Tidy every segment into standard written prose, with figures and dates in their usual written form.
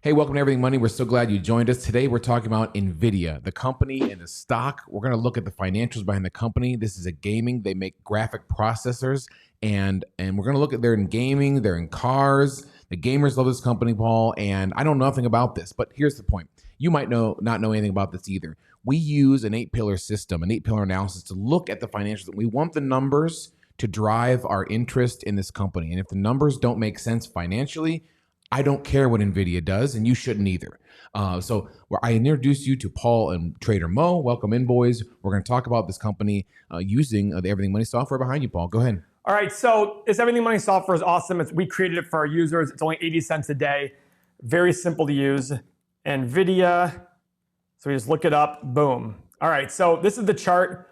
Hey, welcome to Everything Money. We're so glad you joined us. Today, we're talking about NVIDIA, the company and the stock. We're going to look at the financials behind the company. This is a gaming. They make graphic processors, and we're going to look at they're in gaming, they're in cars. The gamers love this company, Paul, and I know nothing about this, but here's the point. You might not know anything about this either. We use an 8-pillar system, an 8-pillar analysis to look at the financials. We want the numbers to drive our interest in this company. And if the numbers don't make sense financially, I don't care what NVIDIA does, and you shouldn't either. So I introduced you to Paul and Trader Mo. Welcome in, boys. We're going to talk about this company using the Everything Money software behind you, Paul. Go ahead. All right, so this Everything Money software is awesome. We created it for our users. It's only 80 cents a day. Very simple to use. NVIDIA. So we just look it up. Boom. All right, so this is the chart.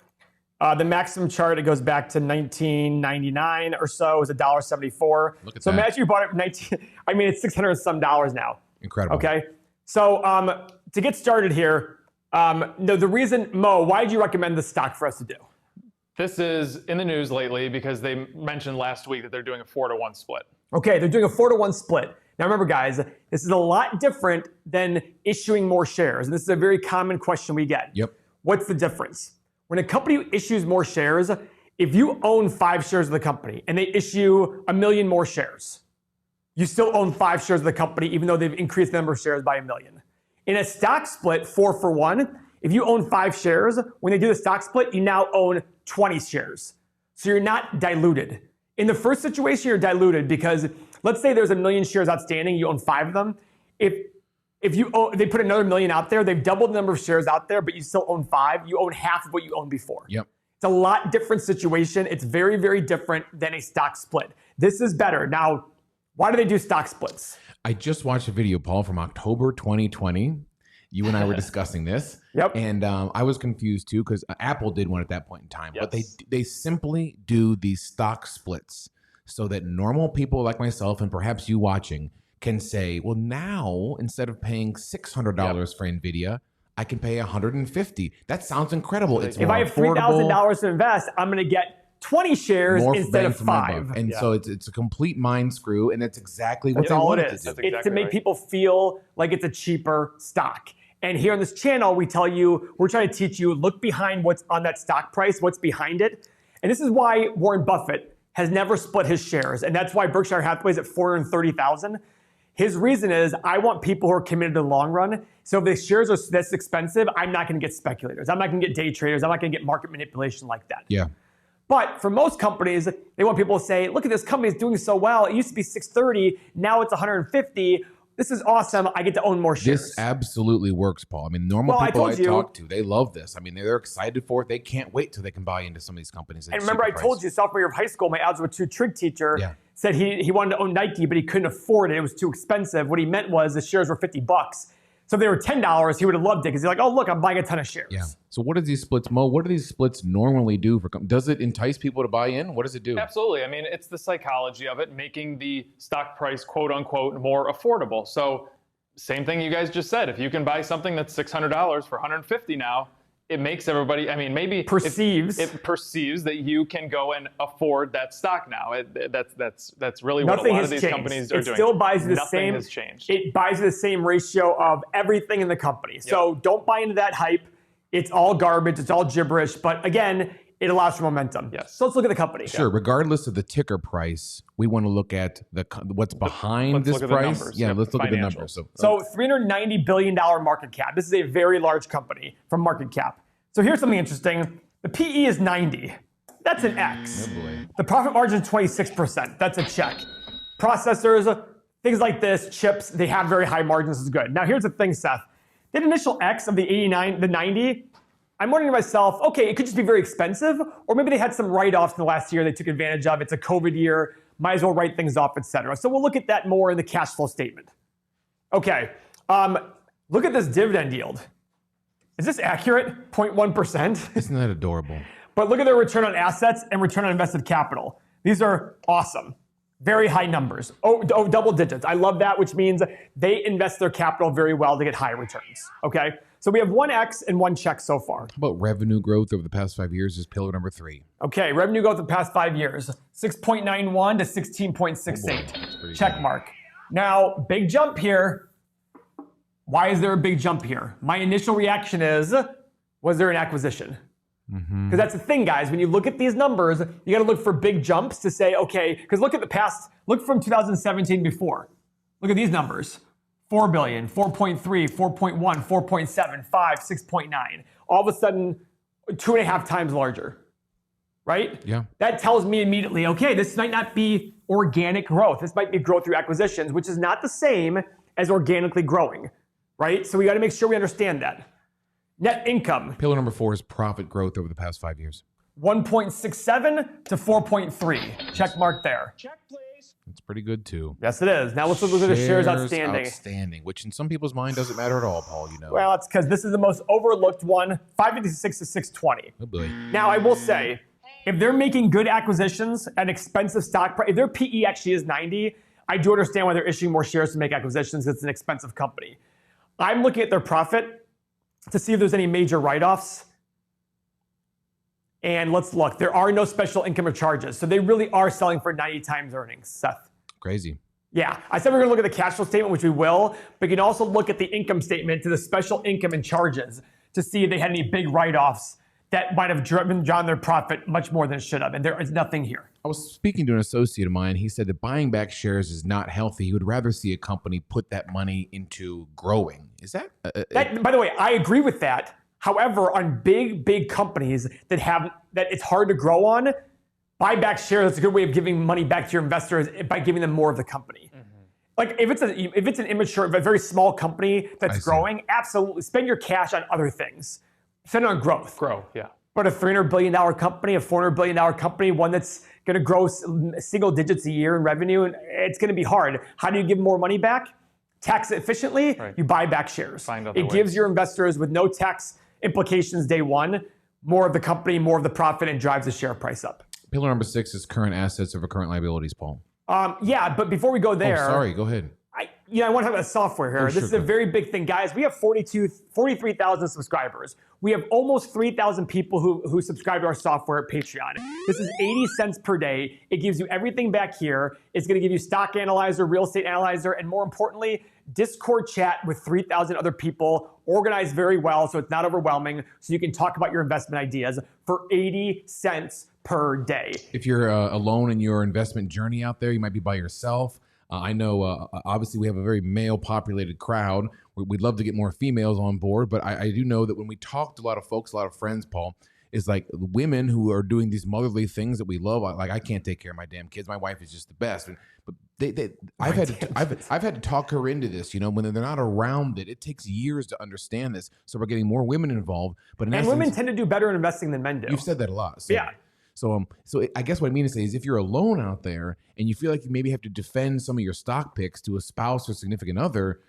The maximum chart, it goes back to 1999 or so. It was $1.74. Look at so that. imagine you bought it it's $600 and some now. Incredible. Okay. So to get started here, the reason, Mo, why did you recommend this stock for us to do? This is in the news lately because they mentioned last week that they're doing a 4-to-1 split. Okay, they're doing a 4-to-1 split. Now remember, guys, this is a lot different than issuing more shares. And this is a very common question we get. Yep. What's the difference? When a company issues more shares, if you own 5 shares of the company and they issue 1 million more shares, you still own 5 shares of the company even though they've increased the number of shares by 1 million. In a stock split, 4-for-1, if you own 5 shares, when they do the stock split, you now own 20 shares. So you're not diluted. In the first situation, you're diluted because let's say there's 1 million shares outstanding, you own 5 of them. If they put another 1 million out there, they've doubled the number of shares out there, but you still own 5. You own half of what you owned before. Yep. It's a lot different situation. It's very, very different than a stock split. This is better. Now, why do they do stock splits? I just watched a video, Paul, from October 2020. You and I were discussing this. Yep. And I was confused too because Apple did one at that point in time. Yes. But they simply do these stock splits so that normal people like myself and perhaps you watching can say, well, now instead of paying $600 for NVIDIA, I can pay $150. That sounds incredible. It's if I have $3,000 to invest, I'm going to get 20 shares instead of 5. And so it's a complete mind screw, and that's exactly what they wanted to do. It's to make people feel like it's a cheaper stock. And here on this channel, we tell you, we're trying to teach you, look behind what's on that stock price, what's behind it. And this is why Warren Buffett has never split his shares. And that's why Berkshire Hathaway is at 430,000. His reason is, I want people who are committed to the long run. So if the shares are this expensive, I'm not going to get speculators. I'm not going to get day traders. I'm not going to get market manipulation like that. Yeah. But for most companies, they want people to say, look at this company is doing so well. It used to be 630. Now it's 150. This is awesome. I get to own more shares. This absolutely works, Paul. I mean, normal people I talk to, they love this. I mean, they're excited for it. They can't wait till they can buy into some of these companies. And remember, I told you, sophomore year of high school, my algebra 2 trig teacher said he wanted to own Nike, but he couldn't afford it. It was too expensive. What he meant was the shares were $50. So if they were $10, he would have loved it because he's like, oh, look, I'm buying a ton of shares. Yeah. So what are these splits, Mo? What do these splits normally do for does it entice people to buy in? What does it do? Absolutely. I mean, it's the psychology of it, making the stock price, quote unquote, more affordable. So same thing you guys just said. If you can buy something that's $600 for $150 now, it makes everybody, I mean, maybe it perceives that you can go and afford that stock now. That's really what a lot of these companies are doing. It still buys you the Nothing has changed. It buys you the same ratio of everything in the company. So don't buy into that hype. It's all garbage. It's all gibberish. But again, it allows for momentum. Yes. So let's look at the company. Sure. Regardless of the ticker price, we want to look at what's behind this price. Yeah, let's look at the numbers. So $390 billion market cap. This is a very large company from market cap. So here's something interesting. The PE is 90. That's an X. Oh boy. The profit margin is 26%. That's a check. Processors, things like this, chips, they have very high margins. This is good. Now here's the thing, Seth. That initial X of the 89, the 90, I'm wondering to myself, okay, it could just be very expensive, or maybe they had some write-offs in the last year they took advantage of. It's a COVID year, might as well write things off, etc. So we'll look at that more in the cash flow statement. Okay, look at this dividend yield. Is this accurate? 0.1%? Isn't that adorable? But look at their return on assets and return on invested capital. These are awesome. Very high numbers. Oh, double digits. I love that, which means they invest their capital very well to get high returns. Okay? So we have one X and one check so far. How about revenue growth over the past 5 years is pillar number 3. Okay, revenue growth the past 5 years. 6.91 to 16.68. Check mark. Now, big jump here. Why is there a big jump here? My initial reaction is, was there an acquisition? Because that's the thing, guys. When you look at these numbers, you got to look for big jumps to say, okay, because look at the past, look from 2017 before. Look at these numbers. 4 billion, 4.3, 4.1, 4.7, 5, 6.9. All of a sudden, 2.5 times larger, right? Yeah. That tells me immediately, okay, this might not be organic growth. This might be growth through acquisitions, which is not the same as organically growing, right? So we got to make sure we understand that. Net income. Pillar number 4 is profit growth over the past 5 years. 1.67 to 4.3. Check mark there. Check, please. It's pretty good too. Yes, it is. Now let's look at the shares outstanding. Outstanding, which in some people's mind doesn't matter at all, Paul. You know. Well, it's because this is the most overlooked one. 556 to 620. Oh boy. Now I will say, if they're making good acquisitions at expensive stock price, if their PE actually is 90, I do understand why they're issuing more shares to make acquisitions. It's an expensive company. I'm looking at their profit to see if there's any major write-offs. And let's look. There are no special income or charges. So they really are selling for 90 times earnings, Seth. Crazy. Yeah. I said we're going to look at the cash flow statement, which we will. But you can also look at the income statement to the special income and charges to see if they had any big write-offs that might have driven down their profit much more than it should have. And there is nothing here. I was speaking to an associate of mine. He said that buying back shares is not healthy. He would rather see a company put that money into growing. Is that? By the way, I agree with that. However, on big companies that it's hard to grow on, buy back shares. That's a good way of giving money back to your investors by giving them more of the company. Like if it's an immature, but very small company that's growing, absolutely spend your cash on other things. Spend it on growth. Grow, yeah. But a $300 billion company, a $400 billion company, one that's going to grow single digits a year in revenue, and it's going to be hard. How do you give more money back? Tax efficiently, you buy back shares. It gives your investors with no tax implications day one, more of the company, more of the profit, and drives the share price up. Pillar number 6 is current assets over current liabilities, Paul. Yeah, but before we go there. Oh, sorry, go ahead. I want to talk about software here. This is a very big thing. Guys, we have 43,000 subscribers. We have almost 3,000 people who subscribe to our software at Patreon. This is 80 cents per day. It gives you everything back here. It's going to give you stock analyzer, real estate analyzer, and more importantly, Discord chat with 3,000 other people, organized very well so it's not overwhelming, so you can talk about your investment ideas for 80 cents per day. If you're alone in your investment journey out there, you might be by yourself. I know, obviously, we have a very male-populated crowd. We'd love to get more females on board, but I do know that when we talk to a lot of folks, a lot of friends, Paul, is like women who are doing these motherly things that we love. Like I can't take care of my damn kids. My wife is just the best. But I've had to talk her into this. You know, when they're not around it, it takes years to understand this. So we're getting more women involved. But women tend to do better in investing than men do. You've said that a lot. So. Yeah. So I guess what I mean to say is if you're alone out there and you feel like you maybe have to defend some of your stock picks to a spouse or significant other,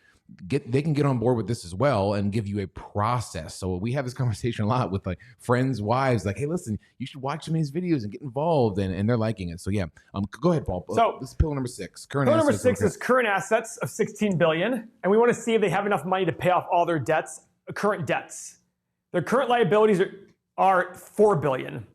they can get on board with this as well and give you a process. So we have this conversation a lot with like friends, wives, like, hey, listen, you should watch some of these videos and get involved, and they're liking it. So yeah, go ahead, Paul. So this is pillar number 6. Pillar number 6 is current assets of $16 billion, and we want to see if they have enough money to pay off all their debts, current debts. Their current liabilities are $4 billion.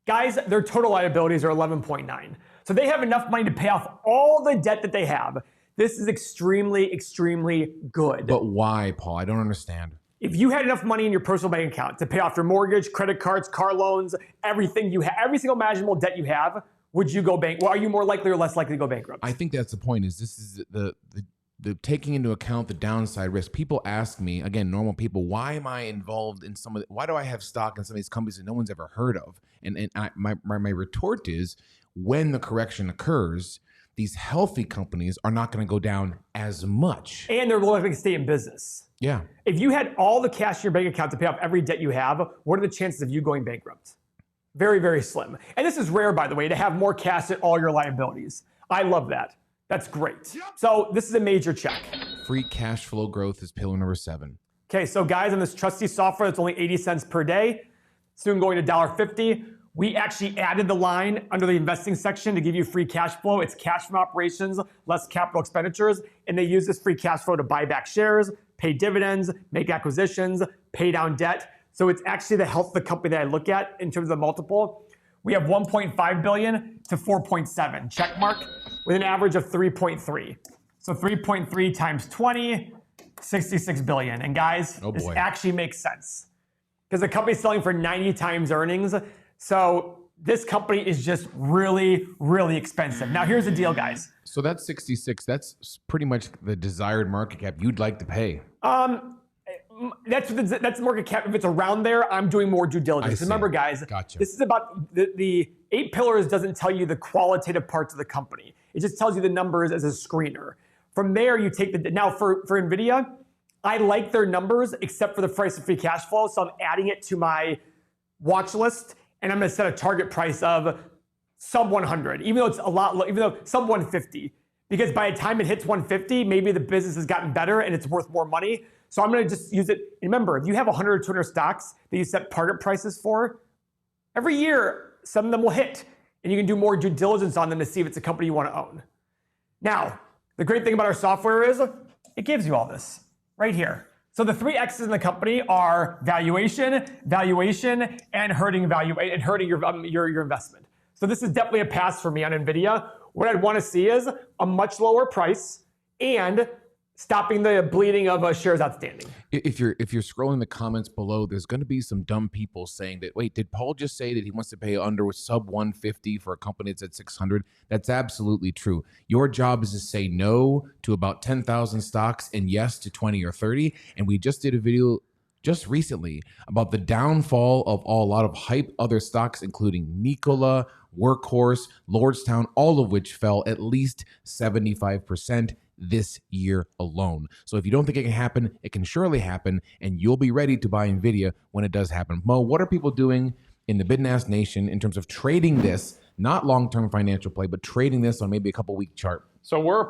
Guys, their total liabilities are 11.9. So they have enough money to pay off all the debt that they have. This is extremely, extremely good. But why, Paul? I don't understand. If you had enough money in your personal bank account to pay off your mortgage, credit cards, car loans, everything you have, every single imaginable debt you have, would you go bankrupt? Well, are you more likely or less likely to go bankrupt? I think that's the point. Is this is the taking into account the downside risk. People ask me, again, normal people, why am I involved in why do I have stock in some of these companies that no one's ever heard of? And my retort is, when the correction occurs, these healthy companies are not going to go down as much. And they're likely to stay in business. Yeah. If you had all the cash in your bank account to pay off every debt you have, what are the chances of you going bankrupt? Very, very slim. And this is rare, by the way, to have more cash in all your liabilities. I love that. That's great. So this is a major check. Free cash flow growth is pillar number 7. Okay, so guys, on this trusty software, it's only 80 cents per day, soon going to $1.50. We actually added the line under the investing section to give you free cash flow. It's cash from operations, less capital expenditures, and they use this free cash flow to buy back shares, pay dividends, make acquisitions, pay down debt. So it's actually the health of the company that I look at in terms of the multiple. We have 1.5 billion to 4.7 check mark with an average of 3.3. So 3.3 times 20 66 billion. And guys, Oh this boy. actually makes sense because the company's selling for 90 times earnings. So this company is just really, really expensive. Now here's the deal, guys. So that's 66. That's pretty much the desired market cap you'd like to pay. That's the market cap. If it's around there, I'm doing more due diligence. see. Remember, guys, Gotcha. this is about the 8 pillars doesn't tell you the qualitative parts of the company. It just tells you the numbers as a screener. From there, you take the, now for NVIDIA, I like their numbers except for the price of free cash flow. So I'm adding it to my watch list and I'm going to set a target price of sub 100, even though it's a lot, even though sub 150, because by the time it hits 150, maybe the business has gotten better and it's worth more money. So I'm going to just use it. Remember, if you have 100 or 200 stocks that you set target prices for, every year, some of them will hit and you can do more due diligence on them to see if it's a company you want to own. Now, the great thing about our software is it gives you all this right here. So the 3 X's in the company are valuation, and hurting value and hurting your investment. So this is definitely a pass for me on NVIDIA. What I'd want to see is a much lower price and stopping the bleeding of shares outstanding. If you're scrolling the comments below, there's going to be some dumb people saying that, wait, did Paul just say that he wants to pay under sub 150 for a company that's at 600? That's absolutely true. Your job is to say no to about 10,000 stocks and yes to 20 or 30. And we just did a video just recently about the downfall of a lot of hype other stocks, including Nikola, Workhorse, Lordstown, all of which fell at least 75% this year alone. So if you don't think it can happen, it can surely happen, and you'll be ready to buy NVIDIA when it does happen. Mo, what are people doing in the Bid and Ask Nation in terms of trading this, not long-term financial play, but trading this on maybe a couple-week chart? So we're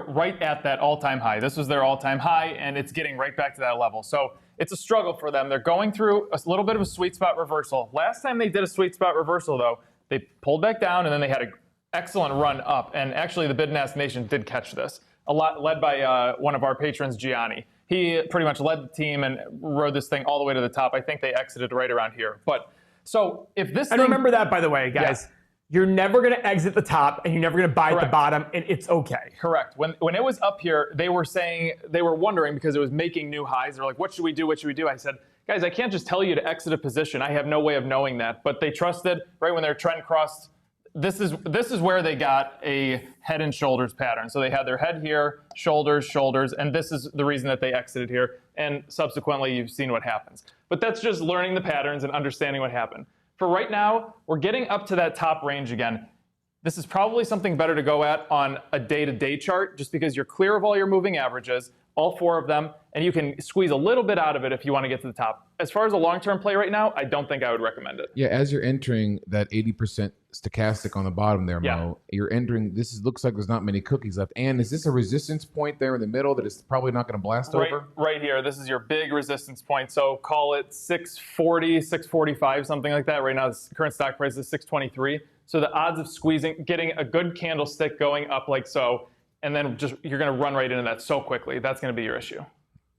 right at that all-time high. This was their all-time high, and it's getting right back to that level. So it's a struggle for them. They're going through a little bit of a sweet spot reversal. Last time they did a sweet spot reversal, though, they pulled back down, and then they had an excellent run up. And actually, the Bid and Ask Nation did catch this, a lot led by one of our patrons, Gianni. He pretty much led the team and rode this thing all the way to the top. I think they exited right around here. But so if this and remember that, by the way, guys. Yeah. You're never going to exit the top and you're never going to buy at the bottom, and it's okay. Correct. When it was up here, they were wondering because it was making new highs. They're like, what should we do? What should we do? I said, guys, I can't just tell you to exit a position. I have no way of knowing that. But they trusted right when their trend crossed. This is where they got a head and shoulders pattern. So they had their head here, shoulders, and this is the reason that they exited here. And subsequently, you've seen what happens. But that's just learning the patterns and understanding what happened. For right now, we're getting up to that top range again. This is probably something better to go at on a day-to-day chart, just because you're clear of all your moving averages, all 4 of them, and you can squeeze a little bit out of it if you want to get to the top. As far as a long-term play right now, I don't think I would recommend it. Yeah, as you're entering that 80% stochastic on the bottom there, Mo, you're entering, looks like there's not many cookies left. And is this a resistance point there in the middle that is probably not going to blast over? Right here. This is your big resistance point. So call it 640, 645, something like that. Right now, the current stock price is 623. So the odds of getting a good candlestick going up like so, and then you're going to run right into that so quickly. That's going to be your issue.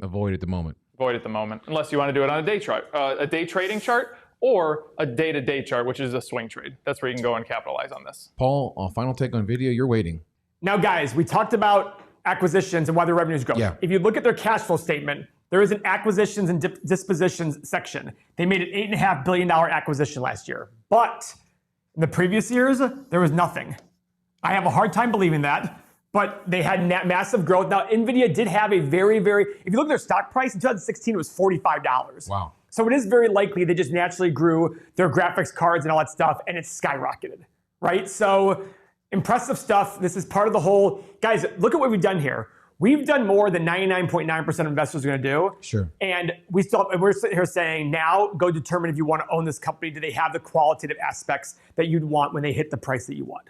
Avoid at the moment. Avoid at the moment, unless you want to do it on a day chart, a day trading chart, or a day-to-day chart, which is a swing trade. That's where you can go and capitalize on this. Paul, final take on NVIDIA. You're waiting. Now, guys, we talked about acquisitions and why their revenues grow. Yeah. If you look at their cash flow statement, there is an acquisitions and dispositions section. They made an $8.5 billion acquisition last year. But in the previous years, there was nothing. I have a hard time believing that. But they had massive growth. Now, NVIDIA did have a very, if you look at their stock price, in 2016, it was $45. Wow. So it is very likely they just naturally grew their graphics cards and all that stuff, and it's skyrocketed, right? So impressive stuff. This is part of the whole, guys, look at what we've done here. We've done more than 99.9% of investors are going to do. Sure. And we're sitting here saying, now go determine if you want to own this company. Do they have the qualitative aspects that you'd want when they hit the price that you want?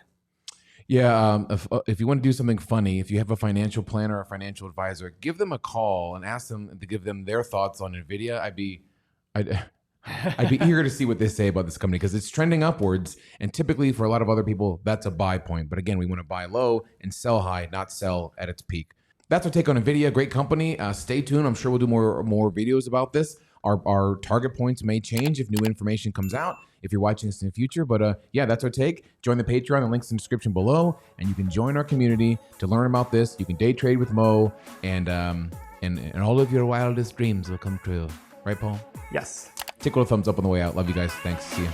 Yeah, if you want to do something funny, if you have a financial planner or a financial advisor, give them a call and ask them to give them their thoughts on NVIDIA. I'd be eager to see what they say about this company because it's trending upwards. And typically for a lot of other people, that's a buy point. But again, we want to buy low and sell high, not sell at its peak. That's our take on NVIDIA. Great company. Stay tuned. I'm sure we'll do more videos about this. Our target points may change if new information comes out. if you're watching this in the future. But yeah, that's our take. Join the Patreon. The link's in the description below, and you can join our community to learn about this. You can day trade with Mo, and all of your wildest dreams will come true. Right, Paul? Yes. Tickle a thumbs up on the way out. Love you guys. Thanks. See ya.